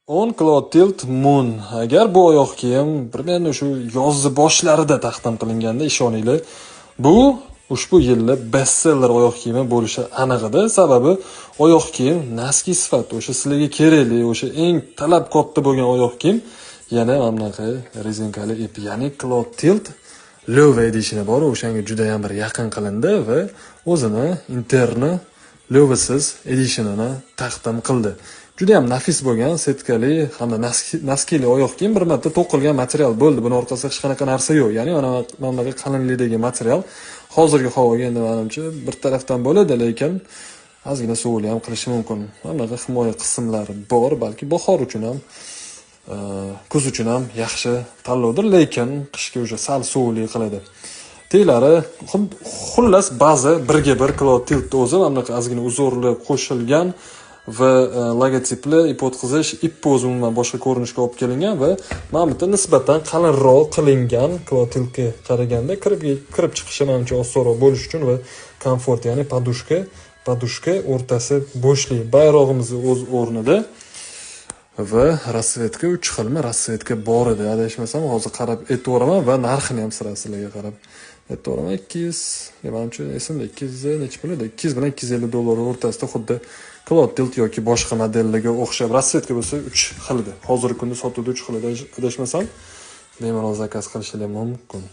10 Cloud Tilt Moon. Agar bu oyoq kiyim primерно shu yozni boshlarida taqdim qilinganda ishoninglar, bu ushbu yilda bestseller oyoq kiyimi bo'lishi aniq edi. Sababi oyoq kiyim naski sifat, o'sha sizlarga kerakli, o'sha eng talab katta bo'lgan oyoq kiyim yana mana bunaqa rezinkali ip, ya'ni Cloud Tilt Löwe edishini bor, o'shanga juda ham bir yaqin qilindi va o'zini interni Löwesiz edishinini taqdim qildi. Juda ham nafis bo'lgan, setkali hamda naskili oyoq kiyim, bir marta to'qilgan material bo'ldi. Buni orqasida hech qanaqa narsa yo'q. Ya'ni mana bunaqa qalinlikdagi material hozirgi havoga endi menimcha bir tarafdan bo'ladi, lekin ozgina suvli ham qilishi mumkin. Mana bunaqa himoya qismlari bor, balki bahor uchun ham kuz uchun ham yaxshi tanlovdir, lekin qishga o'sha sal suvli qiladi. Teylari xullas baza birga bir Cloud Tilt o'zi mana bunaqa ozgina uzorli qo'shilgan va logotipli ip o'tkazish, ip o'zi umuman boshqa ko'rinishga olib kelingan va mana bu yerda nisbatan qalinroq qilingan Cloud Tiltga qaraganda kirib chiqishi menimcha osonroq bo'lish uchun va komfort, ya'ni podushka o'rtasi bo'shlik, bayrog'imiz o'z o'rnida. Va rasvetka 3 xilmi rasvetka bor edi, adashmasam hozir qarab aytaveraman va narxini ham sizlarga qarab aytaveraman. 200, menimcha esimda 200 necha pul edi? 200 bilan 250 dollar o'rtasida, xuddi Cloud Tilt yoki boshqa modellarga o'xshab rasvetka bo'lsa 3 xil edi. Hozirgi kunda sotuvda 3 xil edi, adashmasam bemalol zakaz qilishingiz mumkin.